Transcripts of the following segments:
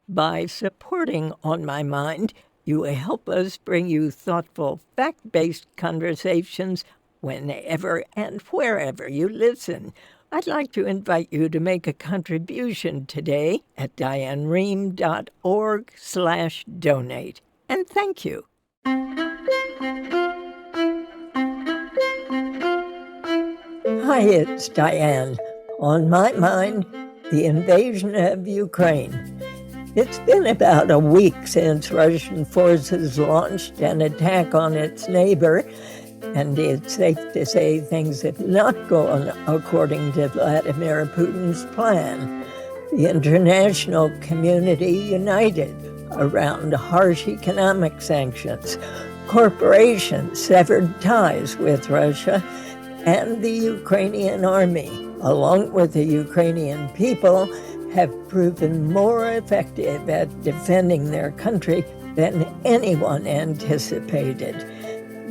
By supporting On My Mind, you help us bring you thoughtful, fact-based conversations whenever and wherever you listen. I'd like to invite you to make a contribution today at dianerehm.org/donate. And thank you. Hi, it's Diane. On my mind, the invasion of Ukraine. It's been about a week since Russian forces launched an attack on its neighbor, and it's safe to say things have not gone according to Vladimir Putin's plan. The international community united around harsh economic sanctions. Corporations severed ties with Russia, and the Ukrainian army, along with the Ukrainian people, have proven more effective at defending their country than anyone anticipated.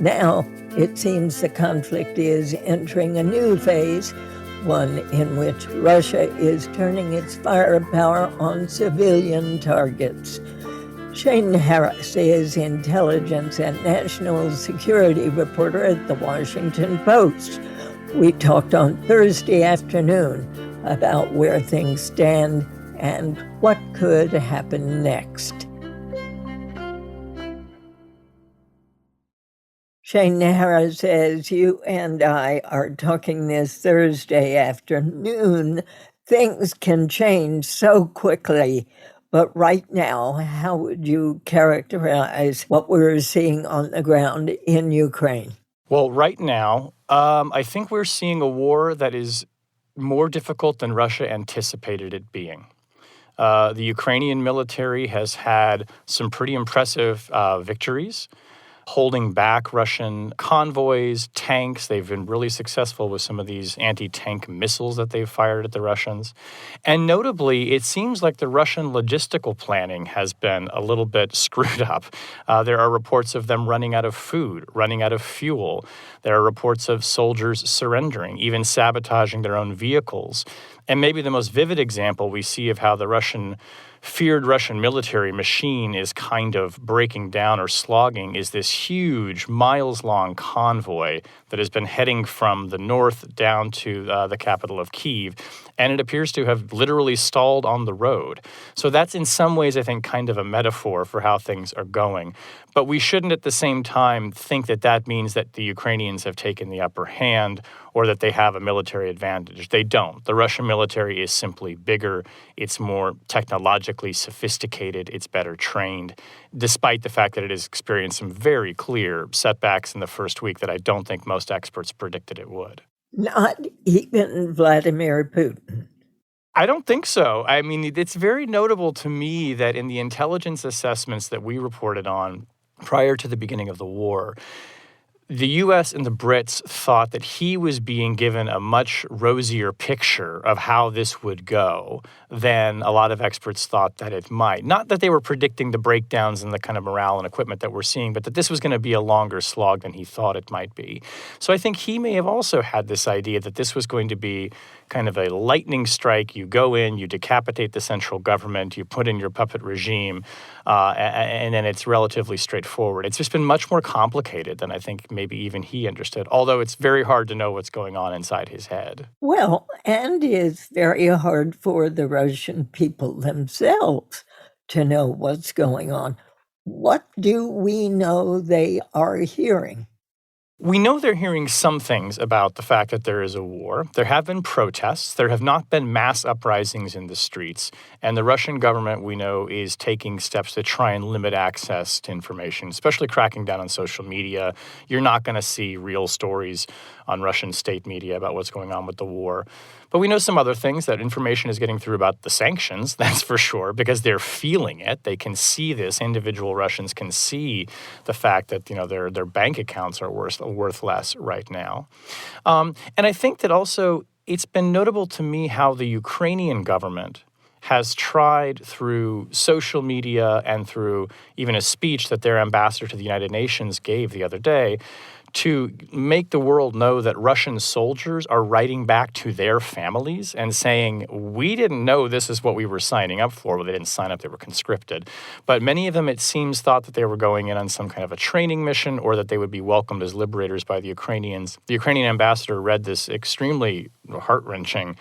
Now, it seems the conflict is entering a new phase, one in which Russia is turning its firepower on civilian targets. Shane Harris is intelligence and national security reporter at The Washington Post. We talked on Thursday afternoon about where things stand and what could happen next. Shane Harris says, you and I are talking this Thursday afternoon. Things can change so quickly. But right now, how would you characterize what we're seeing on the ground in Ukraine? Well, right now, I think we're seeing a war that is more difficult than Russia anticipated it being. The Ukrainian military has had some pretty impressive victories, holding back Russian convoys, tanks. They've been really successful with some of these anti-tank missiles that they've fired at the Russians. And notably, it seems like the Russian logistical planning has been a little bit screwed up. There are reports of them running out of food, running out of fuel. There are reports of soldiers surrendering, even sabotaging their own vehicles. And maybe the most vivid example we see of how the feared Russian military machine is kind of breaking down or slogging is this huge, miles-long convoy that has been heading from the north down to the capital of Kyiv, and it appears to have literally stalled on the road. So that's in some ways, I think, kind of a metaphor for how things are going. But we shouldn't at the same time think that that means that the Ukrainians have taken the upper hand or that they have a military advantage. They don't. The Russian military is simply bigger. It's more technologically sophisticated. It's better trained, despite the fact that it has experienced some very clear setbacks in the first week that I don't think most experts predicted it would. Not even Vladimir Putin. I don't think so. I mean, it's very notable to me that in the intelligence assessments that we reported on prior to the beginning of the war, the U.S. and the Brits thought that he was being given a much rosier picture of how this would go than a lot of experts thought that it might. Not that they were predicting the breakdowns in the kind of morale and equipment that we're seeing, but that this was going to be a longer slog than he thought it might be. So I think he may have also had this idea that this was going to be kind of a lightning strike. You go in, you decapitate the central government, you put in your puppet regime, and then it's relatively straightforward. It's just been much more complicated than I think maybe even he understood, although it's very hard to know what's going on inside his head. Well, and it's very hard for the Russian people themselves to know what's going on. What do we know they are hearing? We know they're hearing some things about the fact that there is a war. There have been protests. There have not been mass uprisings in the streets. And the Russian government, we know, is taking steps to try and limit access to information, especially cracking down on social media. You're not going to see real stories on Russian state media about what's going on with the war. But we know some other things, that information is getting through about the sanctions, that's for sure, because they're feeling it. They can see this. Individual Russians can see the fact that, their bank accounts are worth less right now. And I think that also it's been notable to me how the Ukrainian government has tried through social media and through even a speech that their ambassador to the United Nations gave the other day to make the world know that Russian soldiers are writing back to their families and saying, we didn't know this is what we were signing up for. Well, they didn't sign up, they were conscripted. But many of them, it seems, thought that they were going in on some kind of a training mission or that they would be welcomed as liberators by the Ukrainians. The Ukrainian ambassador read this extremely heart-wrenching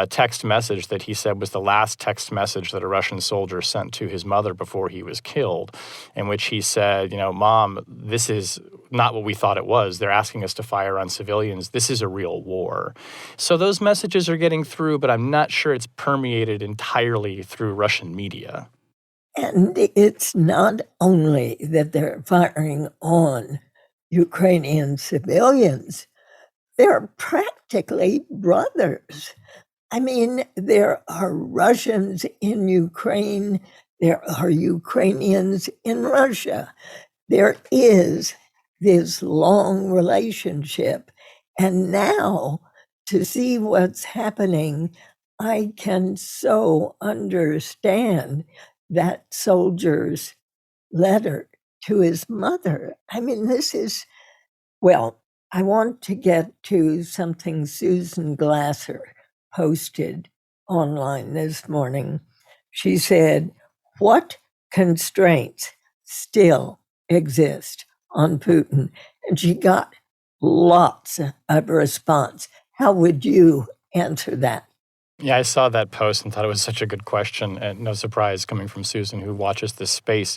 text message that he said was the last text message that a Russian soldier sent to his mother before he was killed, in which he said, Mom, this is not what we thought it was. They're asking us to fire on civilians. This is a real war. So those messages are getting through, but I'm not sure it's permeated entirely through Russian media. And it's not only that they're firing on Ukrainian civilians, they're practically brothers. I mean, there are Russians in Ukraine, there are Ukrainians in Russia. There is this long relationship. And now, to see what's happening, I can so understand that soldier's letter to his mother. I mean, I want to get to something Susan Glasser posted online this morning. She said, what constraints still exist on Putin? And she got lots of response. How would you answer that? Yeah, I saw that post and thought it was such a good question, and no surprise coming from Susan, who watches this space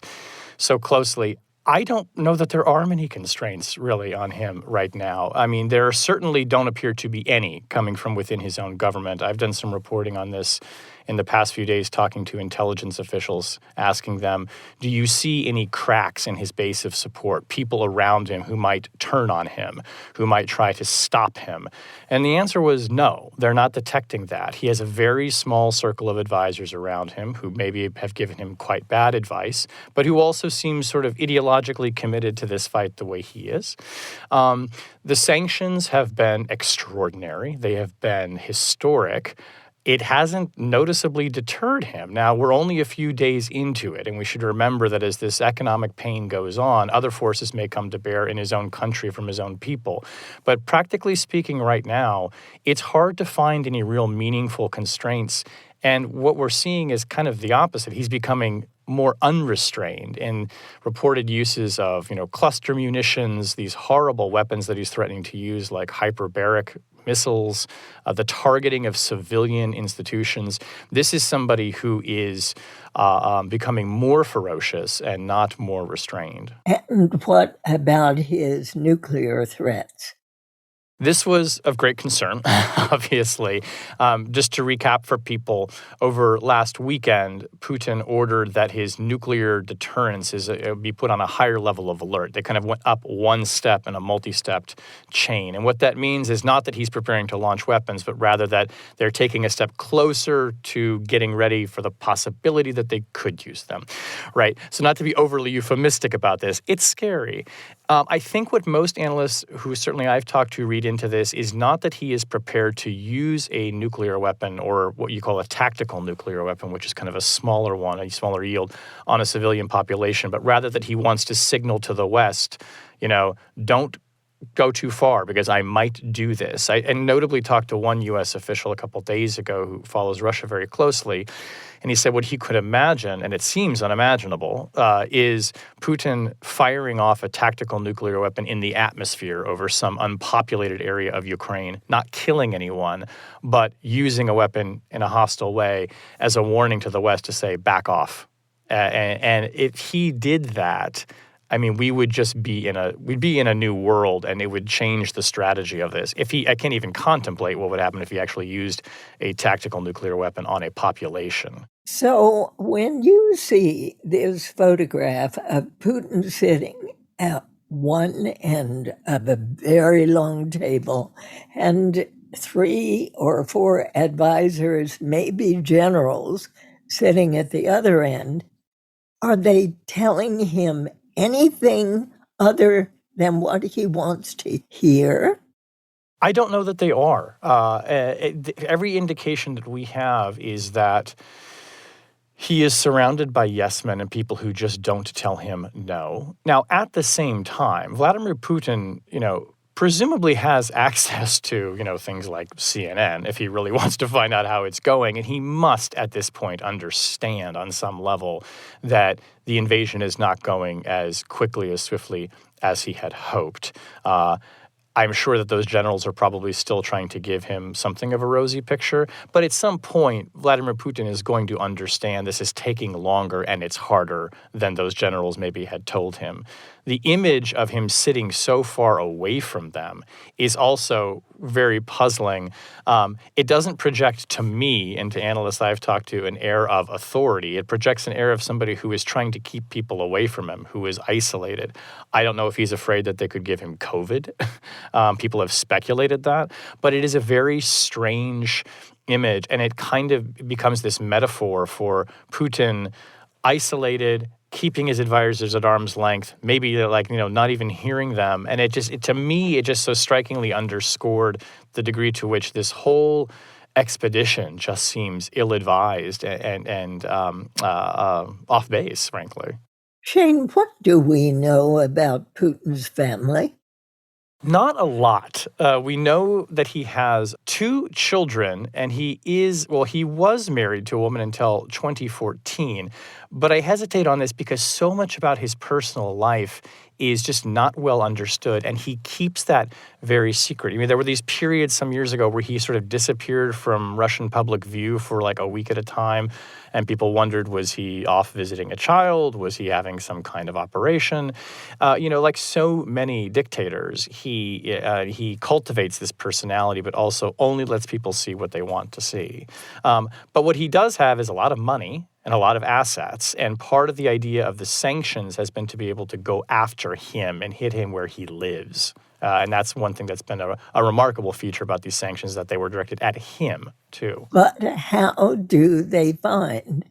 so closely. I don't know that there are many constraints really on him right now. I mean, there certainly don't appear to be any coming from within his own government. I've done some reporting on this in the past few days, talking to intelligence officials, asking them, do you see any cracks in his base of support, people around him who might turn on him, who might try to stop him? And the answer was no, they're not detecting that. He has a very small circle of advisors around him who maybe have given him quite bad advice, but who also seem sort of ideologically committed to this fight the way he is. The sanctions have been extraordinary. They have been historic. It hasn't noticeably deterred him. Now, we're only a few days into it, and we should remember that as this economic pain goes on, other forces may come to bear in his own country from his own people. But practically speaking right now, it's hard to find any real meaningful constraints. And what we're seeing is kind of the opposite. He's becoming more unrestrained in reported uses of, cluster munitions, these horrible weapons that he's threatening to use, like hyperbaric missiles, the targeting of civilian institutions. This is somebody who is becoming more ferocious and not more restrained. And what about his nuclear threats? This was of great concern, obviously. Just to recap for people, over last weekend, Putin ordered that his nuclear deterrence be put on a higher level of alert. They kind of went up one step in a multi-stepped chain. And what that means is not that he's preparing to launch weapons, but rather that they're taking a step closer to getting ready for the possibility that they could use them, right? So not to be overly euphemistic about this, it's scary. I think what most analysts who certainly I've talked to read into this is not that he is prepared to use a nuclear weapon or what you call a tactical nuclear weapon, which is kind of a smaller one, a smaller yield on a civilian population, but rather that he wants to signal to the West, don't go too far because I might do this. I notably talked to one U.S. official a couple days ago who follows Russia very closely, and he said what he could imagine, and it seems unimaginable, is Putin firing off a tactical nuclear weapon in the atmosphere over some unpopulated area of Ukraine, not killing anyone, but using a weapon in a hostile way as a warning to the West to say, back off. And if he did that, I mean, we'd be in a new world, and it would change the strategy of this. I can't even contemplate what would happen if he actually used a tactical nuclear weapon on a population. So when you see this photograph of Putin sitting at one end of a very long table and 3 or 4 advisors, maybe generals, sitting at the other end, are they telling him anything other than what he wants to hear? I don't know that they are. Every indication that we have is that He is surrounded by yes men and people who just don't tell him no. Now, at the same time, Vladimir Putin, presumably has access to, things like CNN if he really wants to find out how it's going. And he must, at this point, understand on some level that the invasion is not going as quickly, as swiftly as he had hoped. I'm sure that those generals are probably still trying to give him something of a rosy picture. But at some point, Vladimir Putin is going to understand this is taking longer and it's harder than those generals maybe had told him. The image of him sitting so far away from them is also very puzzling. It doesn't project to me and to analysts I've talked to an air of authority. It projects an air of somebody who is trying to keep people away from him, who is isolated. I don't know if he's afraid that they could give him COVID. People have speculated that. But it is a very strange image, and it kind of becomes this metaphor for Putin isolated, keeping his advisors at arm's length, maybe not even hearing them. And to me, it just so strikingly underscored the degree to which this whole expedition just seems ill-advised and off base, frankly. Shane, what do we know about Putin's family? Not a lot. We know that he has 2 children, and he was married to a woman until 2014. But I hesitate on this because so much about his personal life is just not well understood, and he keeps that very secret. I mean, there were these periods some years ago where he sort of disappeared from Russian public view for like a week at a time, and people wondered, was he off visiting a child? Was he having some kind of operation? Like so many dictators, he cultivates this personality, but also only lets people see what they want to see. But what he does have is a lot of money and a lot of assets. And part of the idea of the sanctions has been to be able to go after him and hit him where he lives. And that's one thing that's been a remarkable feature about these sanctions, that they were directed at him, too. But how do they find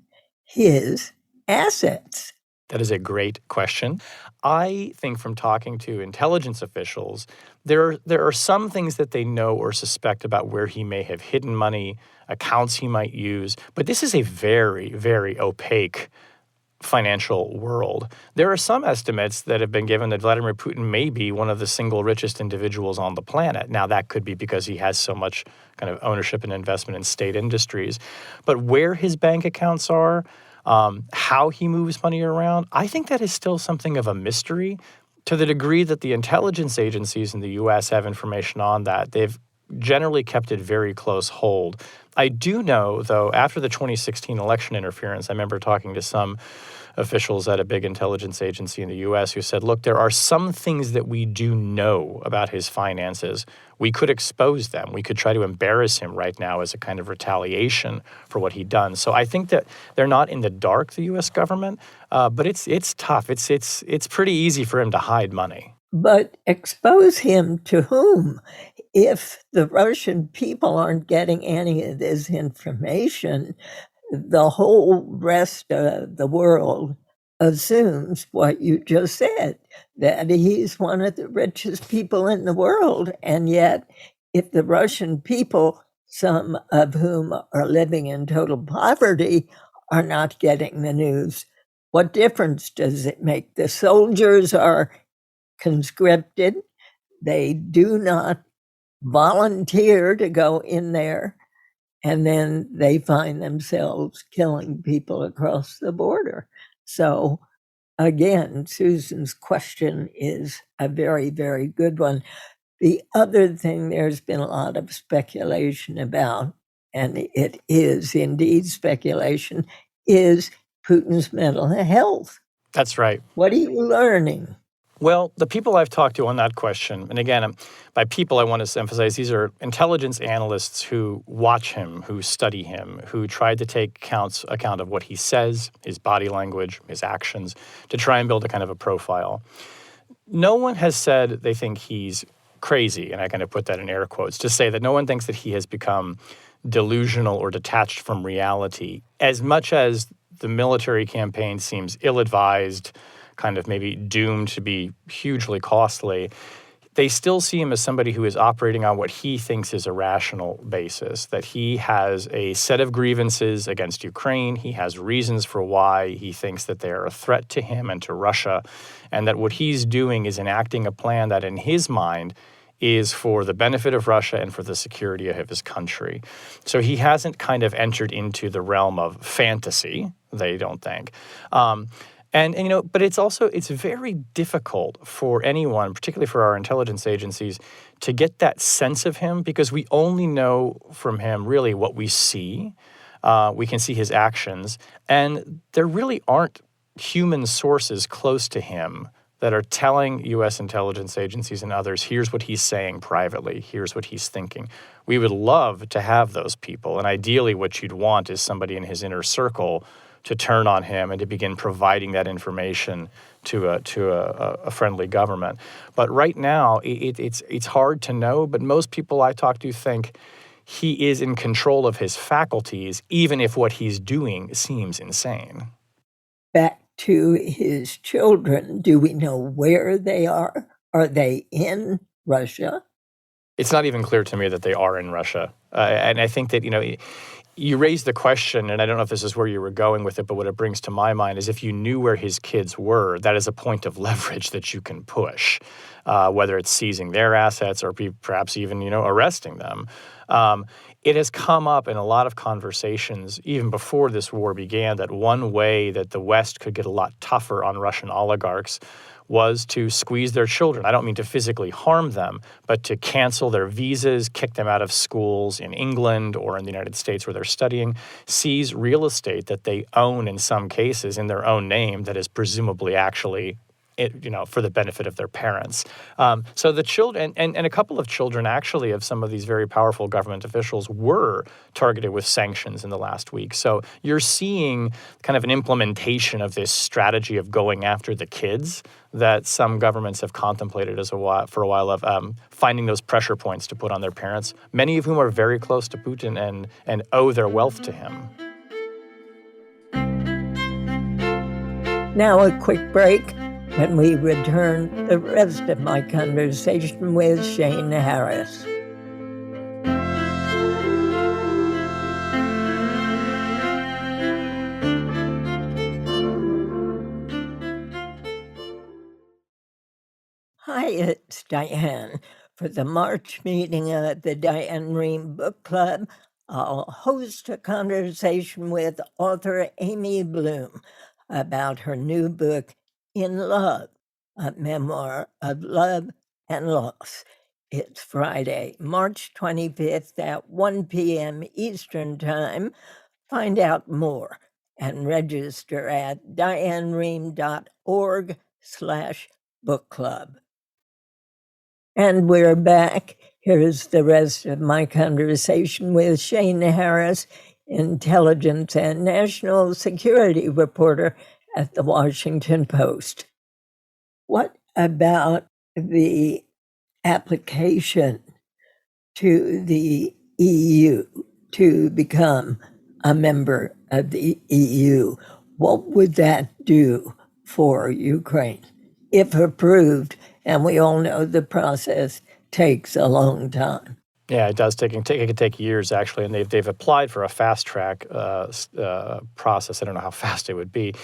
his assets? That is a great question. I think from talking to intelligence officials, there are some things that they know or suspect about where he may have hidden money, accounts he might use, but this is a very, very opaque financial world. There are some estimates that have been given that Vladimir Putin may be one of the single richest individuals on the planet. Now, that could be because he has so much kind of ownership and investment in state industries. But where his bank accounts are, how he moves money around, I think that is still something of a mystery. To the degree that the intelligence agencies in the U.S. have information on that, they've generally kept it very close hold. I do know, though, after the 2016 election interference, I remember talking to some officials at a big intelligence agency in the U.S. who said, look, there are some things that we do know about his finances. We could expose them. We could try to embarrass him right now as a kind of retaliation for what he'd done. So I think that they're not in the dark, the U.S. government, but it's tough. It's pretty easy for him to hide money. But expose him to whom? If the Russian people aren't getting any of this information, the whole rest of the world assumes what you just said, that he's one of the richest people in the world. And yet, if the Russian people, some of whom are living in total poverty, are not getting the news, what difference does it make? The soldiers are conscripted. They do not volunteer to go in there, and then they find themselves killing people across the border. So again, Susan's question is a very, very good one. The other thing there's been a lot of speculation about, and it is indeed speculation, is Putin's mental health. That's right. What are you learning? Well, the people I've talked to on that question, and again, by people I want to emphasize, these are intelligence analysts who watch him, who study him, who tried to take account of what he says, his body language, his actions, to try and build a kind of a profile. No one has said they think he's crazy, and I kind of put that in air quotes, to say that no one thinks that he has become delusional or detached from reality, as much as the military campaign seems ill-advised, kind of maybe doomed to be hugely costly. they still see him as somebody who is operating on what he thinks is a rational basis, that he has a set of grievances against Ukraine. He has reasons for why he thinks that they are a threat to him and to Russia, and that what he's doing is enacting a plan that in his mind is for the benefit of Russia and for the security of his country. So he hasn't kind of entered into the realm of fantasy, they don't think. But it's very difficult for anyone, particularly for our intelligence agencies, to get that sense of him because we only know from him really what we see. We can see his actions, and there really aren't human sources close to him that are telling U.S. intelligence agencies and others, here's what he's saying privately, here's what he's thinking. We would love to have those people, and ideally what you'd want is somebody in his inner circle to turn on him and to begin providing that information to a friendly government. But right now, it's hard to know, but most people I talk to think he is in control of his faculties, even if what he's doing seems insane. Back to his children, do we know where they are? Are they in Russia? It's not even clear to me that they are in Russia. And I think that, you raised the question, and I don't know if this is where you were going with it, but what it brings to my mind is if you knew where his kids were, that is a point of leverage that you can push, whether it's seizing their assets or perhaps even, arresting them. It has come up in a lot of conversations, even before this war began, that one way that the West could get a lot tougher on Russian oligarchs was to squeeze their children. I don't mean to physically harm them, but to cancel their visas, kick them out of schools in England or in the United States where they're studying, seize real estate that they own in some cases in their own name that is presumably actually for the benefit of their parents. So the children, and a couple of children actually of some of these very powerful government officials were targeted with sanctions in the last week. So you're seeing kind of an implementation of this strategy of going after the kids that some governments have contemplated for a while of finding those pressure points to put on their parents, many of whom are very close to Putin and owe their wealth to him. Now a quick break. When we return, the rest of my conversation with Shane Harris. Hi, it's Diane. For the March meeting of the Diane Rehm Book Club, I'll host a conversation with author Amy Bloom about her new book, In Love, a memoir of love and loss. It's Friday, March 25th at 1 p.m. Eastern Time. Find out more and register at dianerehm.org/book club. And we're back. Here's the rest of my conversation with Shane Harris, intelligence and national security reporter at the Washington Post. What about the application to the EU to become a member of the EU? What would that do for Ukraine if approved? And we all know the process takes a long time. Yeah, it does. It can take years, actually, and they've applied for a fast track process. I don't know how fast it would be.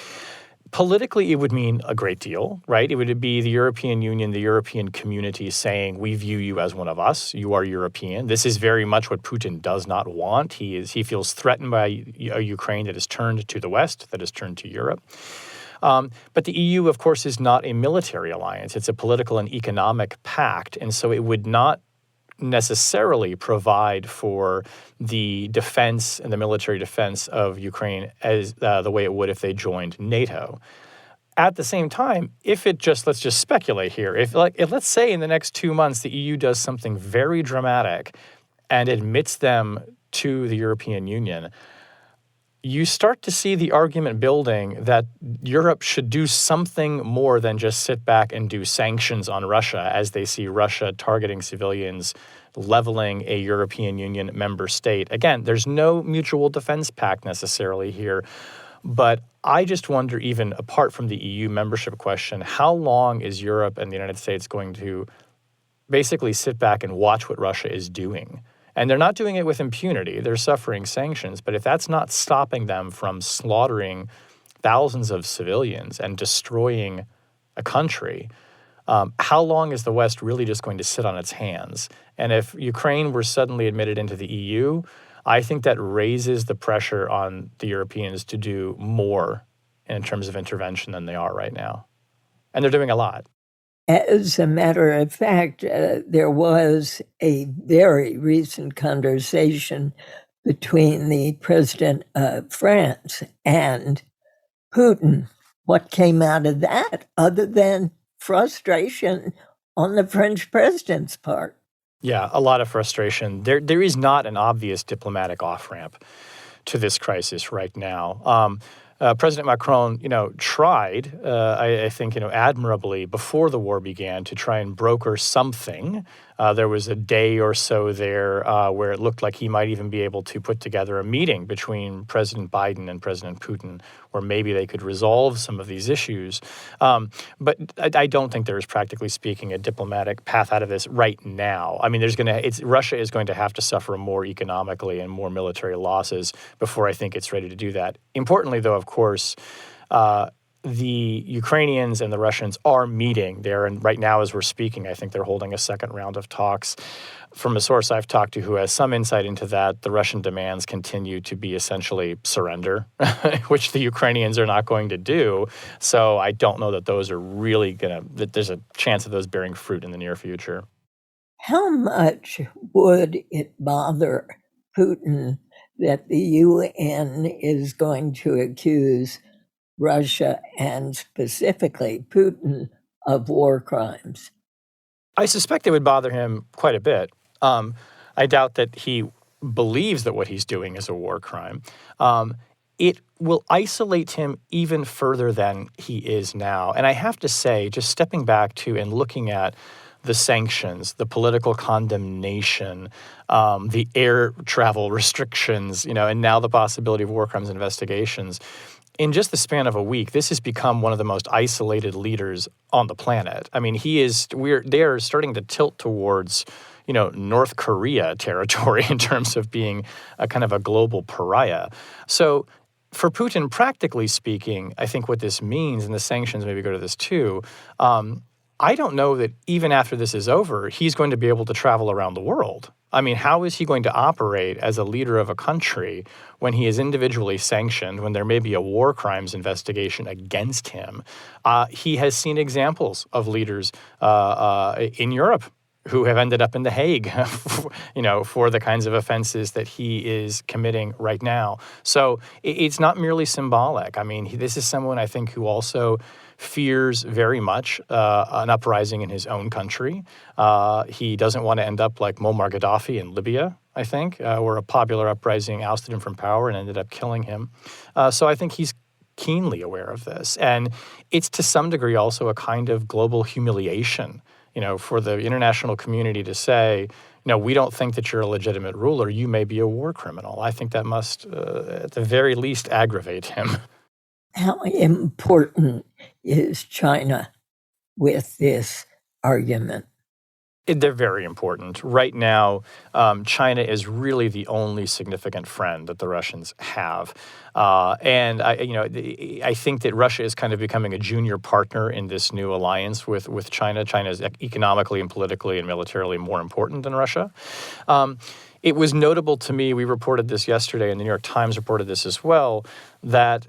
Politically, it would mean a great deal, right? It would be the European Union, the European community saying, we view you as one of us. You are European. This is very much what Putin does not want. He feels threatened by a Ukraine that is turned to the West, that is turned to Europe. But the EU, of course, is not a military alliance. It's a political and economic pact. And so it would not necessarily provide for the defense and the military defense of Ukraine as the way it would if they joined NATO. At the same time, let's just speculate here. If let's say in the next 2 months the EU does something very dramatic and admits them to the European Union, you start to see the argument building that Europe should do something more than just sit back and do sanctions on Russia as they see Russia targeting civilians, leveling a European Union member state. Again, there's no mutual defense pact necessarily here, but I just wonder, even apart from the EU membership question, how long is Europe and the United States going to basically sit back and watch what Russia is doing. And they're not doing it with impunity. They're suffering sanctions. But if that's not stopping them from slaughtering thousands of civilians and destroying a country, how long is the West really just going to sit on its hands? And if Ukraine were suddenly admitted into the EU, I think that raises the pressure on the Europeans to do more in terms of intervention than they are right now. And they're doing a lot. As a matter of fact, there was a very recent conversation between the president of France and Putin. What came out of that other than frustration on the French president's part? Yeah, a lot of frustration. There is not an obvious diplomatic off-ramp to this crisis right now. President Macron, tried, I think, admirably before the war began to try and broker something. There was a day or so there where it looked like he might even be able to put together a meeting between President Biden and President Putin, where maybe they could resolve some of these issues. But I don't think there is, practically speaking, a diplomatic path out of this right now. I mean, Russia is going to have to suffer more economically and more military losses before I think it's ready to do that. Importantly, though, of course, the Ukrainians and the Russians are meeting there, and right now as we're speaking, I think they're holding a second round of talks. From a source I've talked to who has some insight into that, the Russian demands continue to be essentially surrender, which the Ukrainians are not going to do. So I don't know that those are really that there's a chance of those bearing fruit in the near future. How much would it bother Putin that the UN is going to accuse Russia and specifically Putin of war crimes? I suspect it would bother him quite a bit. I doubt that he believes that what he's doing is a war crime. It will isolate him even further than he is now. And I have to say, just stepping back to and looking at the sanctions, the political condemnation, the air travel restrictions, and now the possibility of war crimes investigations. In just the span of a week, this has become one of the most isolated leaders on the planet. I mean, they are starting to tilt towards, North Korea territory in terms of being a kind of a global pariah. So for Putin, practically speaking, I think what this means, and the sanctions maybe go to this too, I don't know that even after this is over, he's going to be able to travel around the world. I mean, how is he going to operate as a leader of a country when he is individually sanctioned, when there may be a war crimes investigation against him? He has seen examples of leaders in Europe who have ended up in The Hague, for the kinds of offenses that he is committing right now. So it's not merely symbolic. I mean, this is someone, I think, who also fears very much an uprising in his own country. He doesn't want to end up like Muammar Gaddafi in Libya, I think, where a popular uprising ousted him from power and ended up killing him. So I think he's keenly aware of this. And it's to some degree also a kind of global humiliation, for the international community to say, we don't think that you're a legitimate ruler. You may be a war criminal. I think that must, at the very least, aggravate him. How important is China with this argument? They're very important. Right now, China is really the only significant friend that the Russians have. And I think that Russia is kind of becoming a junior partner in this new alliance with China. China is economically and politically and militarily more important than Russia. It was notable to me, we reported this yesterday, and the New York Times reported this as well, that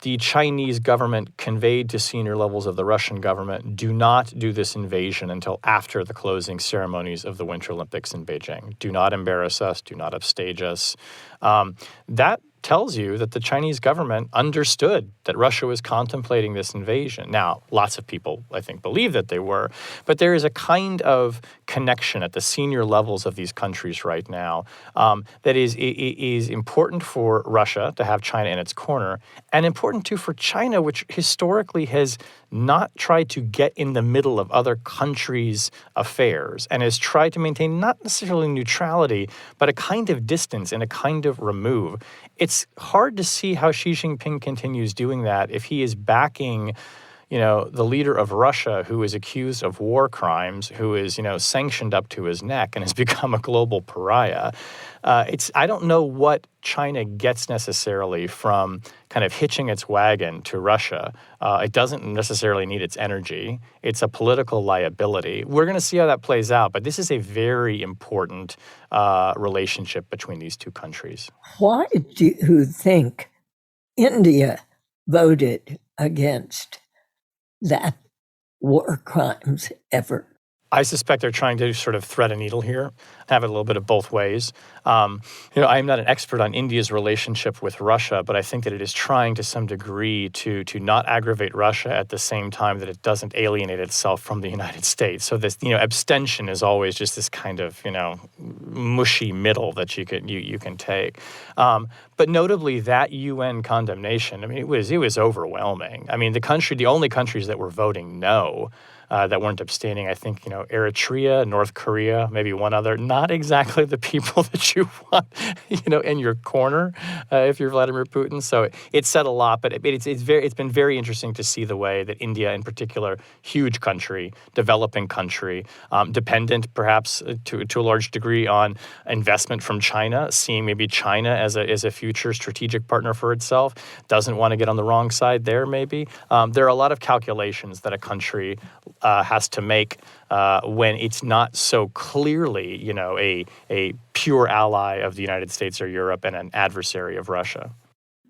the Chinese government conveyed to senior levels of the Russian government, do not do this invasion until after the closing ceremonies of the Winter Olympics in Beijing. Do not embarrass us. Do not upstage us. That tells you that the Chinese government understood that Russia was contemplating this invasion. Now, lots of people, I think, believe that they were, but there is a kind of connection at the senior levels of these countries right now that is important for Russia to have China in its corner, and important too for China, which historically has not tried to get in the middle of other countries' affairs and has tried to maintain not necessarily neutrality, but a kind of distance and a kind of remove. It's hard to see how Xi Jinping continues doing that if he is backing, the leader of Russia, who is accused of war crimes, who is, sanctioned up to his neck and has become a global pariah. I don't know what China gets necessarily from kind of hitching its wagon to Russia. It doesn't necessarily need its energy. It's a political liability. We're going to see how that plays out, but this is a very important relationship between these two countries. Why do you think India voted against that war crimes effort? I suspect they're trying to sort of thread a needle here, have it a little bit of both ways. I'm not an expert on India's relationship with Russia, but I think that it is trying to some degree to not aggravate Russia at the same time that it doesn't alienate itself from the United States. So this, abstention is always just this kind of, mushy middle that you can take. But notably, that UN condemnation, it was overwhelming. The only countries that were voting no, that weren't abstaining, I think, Eritrea, North Korea, maybe one other, not exactly the people that you want, in your corner if you're Vladimir Putin. So it said a lot, but it's been very interesting to see the way that India, in particular, huge country, developing country, dependent perhaps to a large degree on investment from China, seeing maybe China as a future strategic partner for itself, doesn't want to get on the wrong side there maybe. There are a lot of calculations that a country has to make when it's not so clearly, a pure ally of the United States or Europe and an adversary of Russia.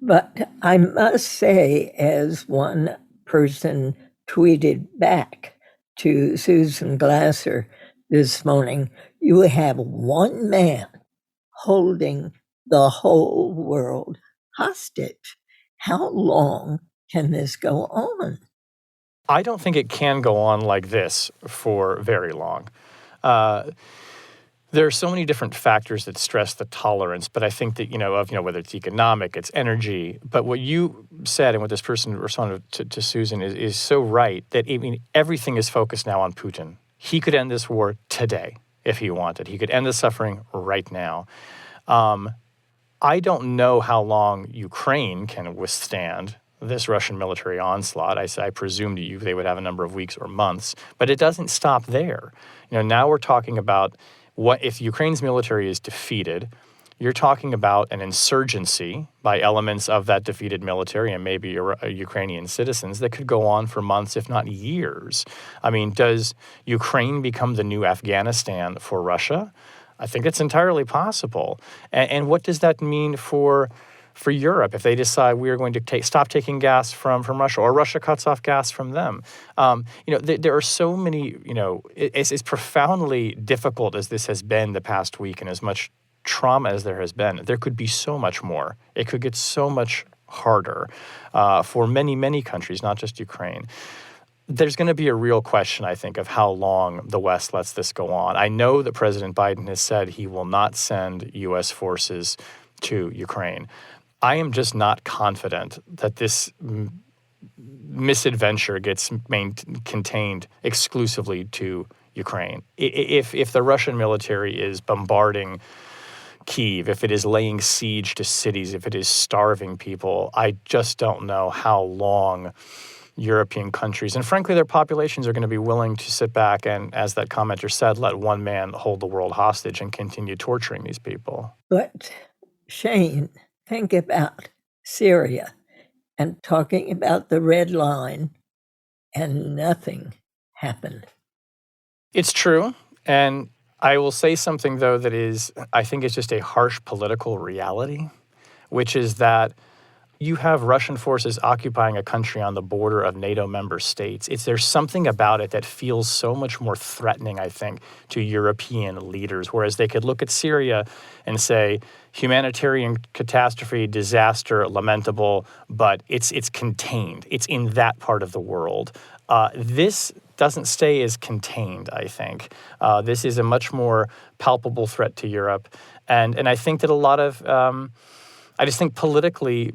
But I must say, as one person tweeted back to Susan Glasser this morning, you have one man holding the whole world hostage. How long can this go on? I don't think it can go on like this for very long. There are so many different factors that stress the tolerance, but I think that, whether it's economic, it's energy. But what you said and what this person responded to Susan is so right that, everything is focused now on Putin. He could end this war today if he wanted. He could end the suffering right now. I don't know how long Ukraine can withstand this Russian military onslaught. I presumed they would have a number of weeks or months, but it doesn't stop there. Now we're talking about what if Ukraine's military is defeated. You're talking about an insurgency by elements of that defeated military and maybe Ukrainian citizens that could go on for months, if not years. Does Ukraine become the new Afghanistan for Russia? I think it's entirely possible. And what does that mean for Europe if they decide we are going to stop taking gas from Russia, or Russia cuts off gas from them? There are so many, as profoundly difficult as this has been the past week and as much trauma as there has been, there could be so much more. It could get so much harder for many, many countries, not just Ukraine. There's going to be a real question, I think, of how long the West lets this go on. I know that President Biden has said he will not send U.S. forces to Ukraine. I am just not confident that this misadventure gets contained exclusively to Ukraine. If the Russian military is bombarding Kyiv, if it is laying siege to cities, if it is starving people, I just don't know how long European countries, and frankly, their populations are going to be willing to sit back and, as that commenter said, let one man hold the world hostage and continue torturing these people. But Shane, think about Syria and talking about the red line, and nothing happened. It's true. And I will say something, though, that I think is just a harsh political reality, which is that you have Russian forces occupying a country on the border of NATO member states. There's something about it that feels so much more threatening, I think, to European leaders, whereas they could look at Syria and say, humanitarian catastrophe, disaster, lamentable, but it's contained. It's in that part of the world. This doesn't stay as contained, I think. This is a much more palpable threat to Europe. And I think that I just think politically,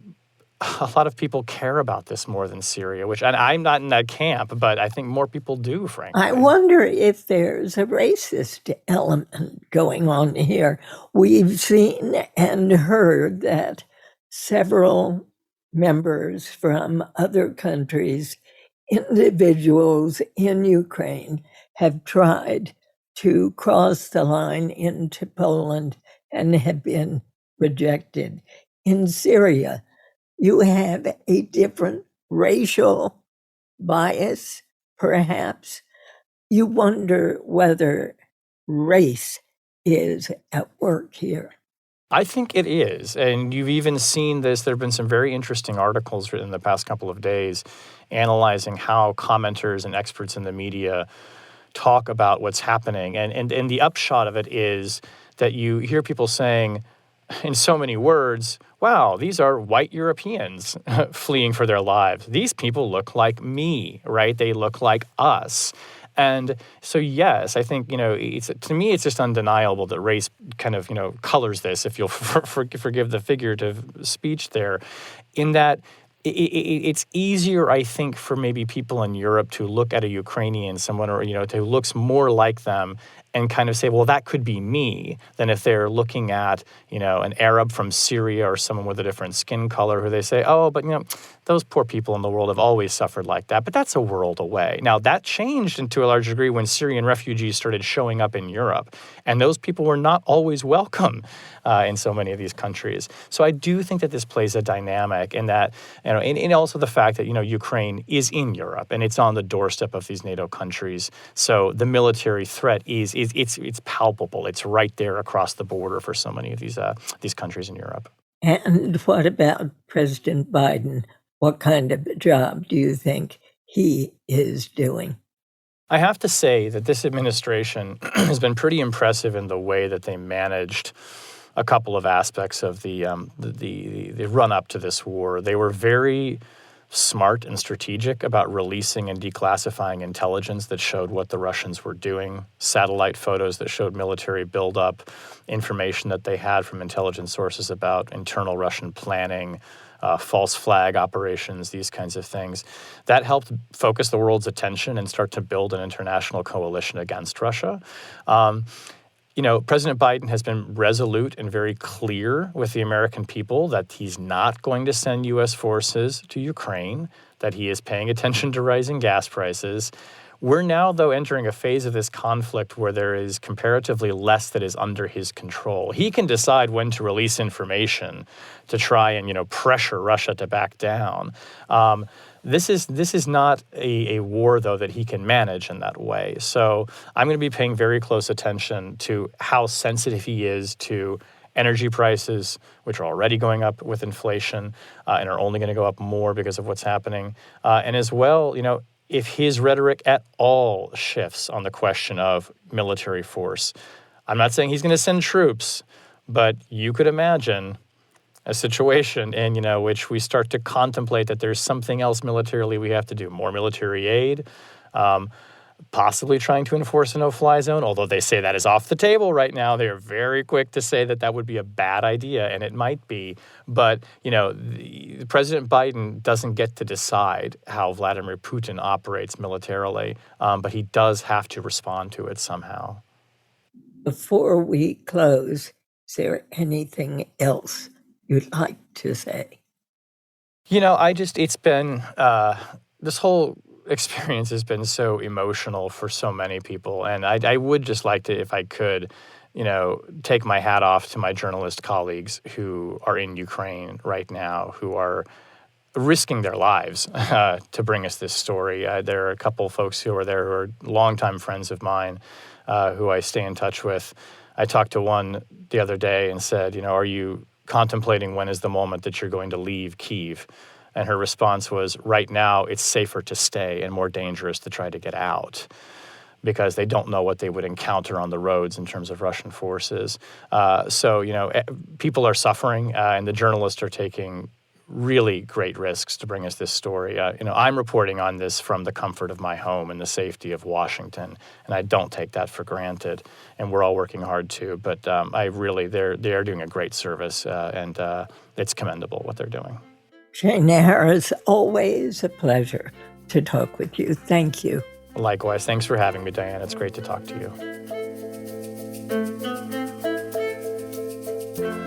a lot of people care about this more than Syria, and I'm not in that camp, but I think more people do, frankly. I wonder if there's a racist element going on here. We've seen and heard that several members from other countries individuals in Ukraine have tried to cross the line into Poland and have been rejected. In Syria, you have a different racial bias, perhaps. You wonder whether race is at work here. I think it is. And you've even seen this. There have been some very interesting articles written in the past couple of days analyzing how commenters and experts in the media talk about what's happening. And the upshot of it is that you hear people saying, in so many words, wow, these are white Europeans fleeing for their lives. These people look like me, right? They look like us. And so, yes, I think, to me, it's just undeniable that race kind of, colors this, if you'll forgive the figurative speech there, in that it's easier, I think, for maybe people in Europe to look at a Ukrainian, someone, or, who looks more like them and kind of say, well, that could be me, than if they're looking at, an Arab from Syria or someone with a different skin color who they say, oh, but, those poor people in the world have always suffered like that. But that's a world away. Now, that changed to a large degree when Syrian refugees started showing up in Europe. And those people were not always welcome in so many of these countries. So I do think that this plays a dynamic in that, and also the fact that, Ukraine is in Europe and it's on the doorstep of these NATO countries. So the military threat it's palpable. It's right there across the border for so many of these countries in Europe. And what about President Biden? What kind of job do you think he is doing? I have to say that this administration has been pretty impressive in the way that they managed a couple of aspects of the run-up to this war. They were very smart and strategic about releasing and declassifying intelligence that showed what the Russians were doing, satellite photos that showed military buildup, information that they had from intelligence sources about internal Russian planning, false flag operations, these kinds of things. That helped focus the world's attention and start to build an international coalition against Russia. President Biden has been resolute and very clear with the American people that he's not going to send U.S. forces to Ukraine, that he is paying attention to rising gas prices. We're now, though, entering a phase of this conflict where there is comparatively less that is under his control. He can decide when to release information to try and, pressure Russia to back down. This is not a war, though, that he can manage in that way. So I'm going to be paying very close attention to how sensitive he is to energy prices, which are already going up with inflation and are only going to go up more because of what's happening. And as well, if his rhetoric at all shifts on the question of military force. I'm not saying he's going to send troops, but you could imagine a situation in, which we start to contemplate that there's something else militarily we have to do, more military aid, possibly trying to enforce a no-fly zone, although they say that is off the table right now. They are very quick to say that would be a bad idea, and it might be. But, President Biden doesn't get to decide how Vladimir Putin operates militarily, but he does have to respond to it somehow. Before we close, is there anything else you'd like to say? It's been, this whole experience has been so emotional for so many people. And I would just like to, if I could, take my hat off to my journalist colleagues who are in Ukraine right now, who are risking their lives to bring us this story. There are a couple of folks who are there who are longtime friends of mine who I stay in touch with. I talked to one the other day and said, are you contemplating when is the moment that you're going to leave Kyiv? And her response was, right now, it's safer to stay and more dangerous to try to get out because they don't know what they would encounter on the roads in terms of Russian forces. So, people are suffering, and the journalists are taking really great risks to bring us this story. I'm reporting on this from the comfort of my home and the safety of Washington, and I don't take that for granted. And we're all working hard too. But they are doing a great service, and it's commendable what they're doing. Shane Harris, always a pleasure to talk with you. Thank you. Likewise. Thanks for having me, Diane. It's great to talk to you.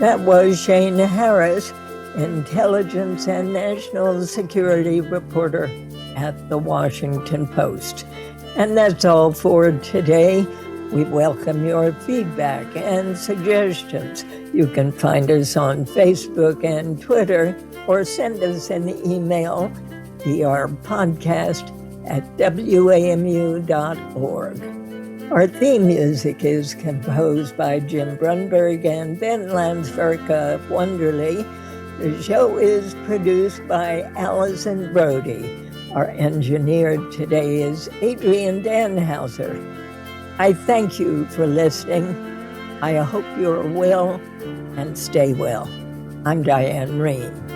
That was Shane Harris, intelligence and national security reporter at the Washington Post. And that's all for today. We welcome your feedback and suggestions. You can find us on Facebook and Twitter, or send us an email via our podcast at wamu.org. Our theme music is composed by Jim Brunberg and Ben Landsverka of Wonderly. The show is produced by Allison Brody. Our engineer today is Adrian Danhauser. I thank you for listening. I hope you're well and stay well. I'm Diane Rehm.